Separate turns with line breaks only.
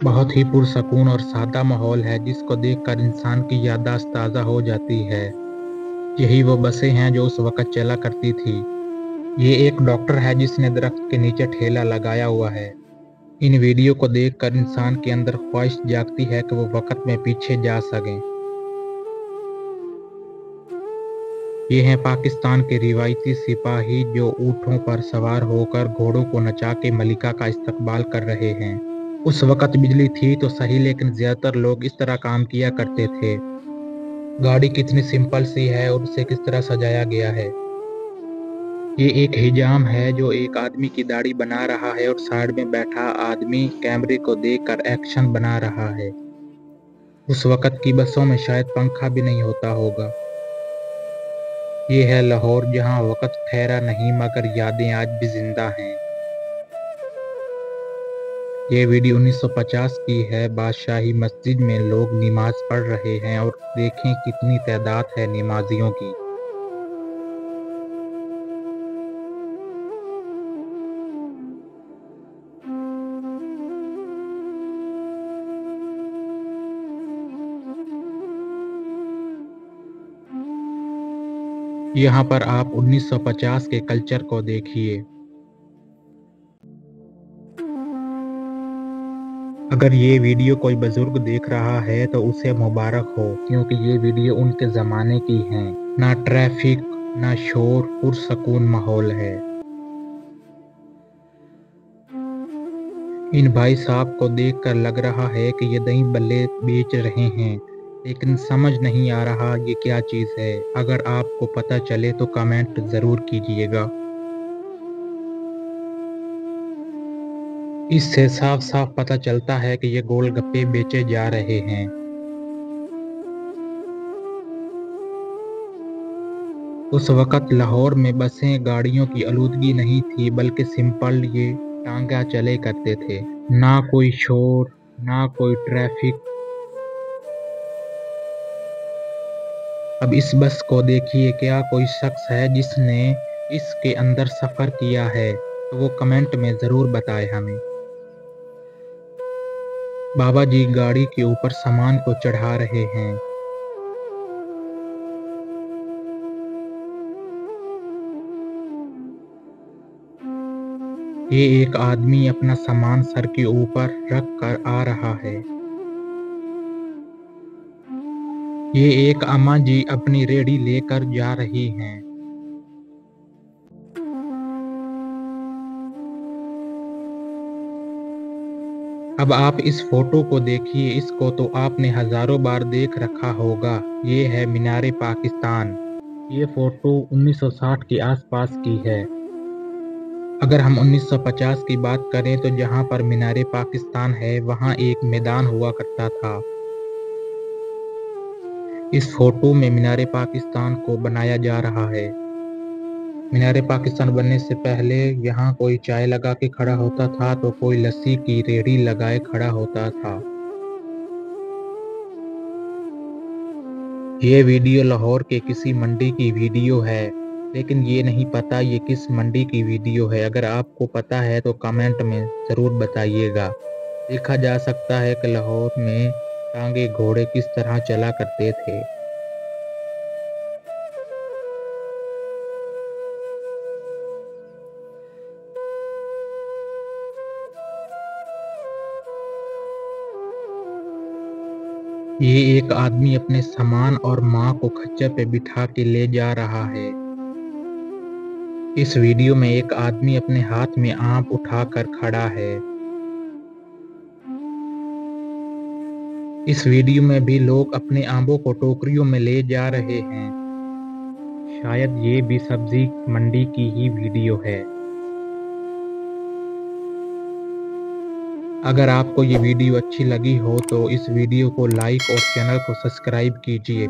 बहुत ही पुरसकून और सादा माहौल है जिसको देखकर इंसान की याददाश्त ताज़ा हो जाती है। यही वो बसें हैं जो उस वक़्त चला करती थी। ये एक डॉक्टर है जिसने दरख्त के नीचे ठेला लगाया हुआ है। इन वीडियो को देखकर इंसान के अंदर ख्वाहिश जागती है कि वो वक़्त में पीछे जा सकें। ये हैं पाकिस्तान के रिवायती सिपाही जो ऊँटों पर सवार होकर घोड़ों को नचा के मलिका का इस्तकबाल कर रहे हैं। उस वक़्त बिजली थी तो सही, लेकिन ज़्यादातर लोग इस तरह काम किया करते थे। गाड़ी कितनी सिंपल सी है और उसे किस तरह सजाया गया है। ये एक हिजाम है जो एक आदमी की दाढ़ी बना रहा है और साइड में बैठा आदमी कैमरे को देखकर एक्शन बना रहा है। उस वक़्त की बसों में शायद पंखा भी नहीं होता होगा। ये है लाहौर जहाँ वक़्त ठहरा नहीं मगर यादें आज भी ज़िंदा हैं। ये वीडियो 1950 की है। बादशाही मस्जिद में लोग नमाज पढ़ रहे हैं और देखें कितनी तादाद है नमाजियों की। यहाँ पर आप 1950 के कल्चर को देखिए। अगर ये वीडियो कोई बुजुर्ग देख रहा है तो उसे मुबारक हो, क्योंकि ये वीडियो उनके ज़माने की है। ना ट्रैफिक, ना शोर, पुरसकून माहौल है। इन भाई साहब को देखकर लग रहा है कि ये दही बल्ले बेच रहे हैं, लेकिन समझ नहीं आ रहा ये क्या चीज़ है। अगर आपको पता चले तो कमेंट ज़रूर कीजिएगा। इससे साफ साफ पता चलता है कि ये गोलगप्पे बेचे जा रहे हैं। उस वक़्त लाहौर में बसें गाड़ियों की आलूदगी नहीं थी, बल्कि सिंपल ये टांगा चले करते थे। ना कोई शोर, ना कोई ट्रैफिक। अब इस बस को देखिए, क्या कोई शख्स है जिसने इसके अंदर सफ़र किया है? तो वो कमेंट में ज़रूर बताए हमें। बाबा जी गाड़ी के ऊपर सामान को चढ़ा रहे हैं। ये एक आदमी अपना सामान सर के ऊपर रख कर आ रहा है। ये एक अम्मा जी अपनी रेहड़ी लेकर जा रही हैं। अब आप इस फोटो को देखिए, इसको तो आपने हजारों बार देख रखा होगा। ये है मीनार पाकिस्तान। ये फोटो 1960 के आसपास की है। अगर हम 1950 की बात करें तो जहां पर मीनार पाकिस्तान है वहां एक मैदान हुआ करता था। इस फोटो में मीनार पाकिस्तान को बनाया जा रहा है। मीनार पाकिस्तान बनने से पहले यहाँ कोई चाय लगा के खड़ा होता था तो कोई लस्सी की रेहड़ी लगाए खड़ा होता था। ये वीडियो लाहौर के किसी मंडी की वीडियो है, लेकिन ये नहीं पता ये किस मंडी की वीडियो है। अगर आपको पता है तो कमेंट में ज़रूर बताइएगा। देखा जा सकता है कि लाहौर में टांगे घोड़े किस तरह चला करते थे। ये एक आदमी अपने सामान और माँ को खच्चर पे बिठा के ले जा रहा है। इस वीडियो में एक आदमी अपने हाथ में आम उठाकर खड़ा है। इस वीडियो में भी लोग अपने आमों को टोकरियों में ले जा रहे हैं। शायद ये भी सब्जी मंडी की ही वीडियो है। अगर आपको ये वीडियो अच्छी लगी हो तो इस वीडियो को लाइक और चैनल को सब्सक्राइब कीजिए।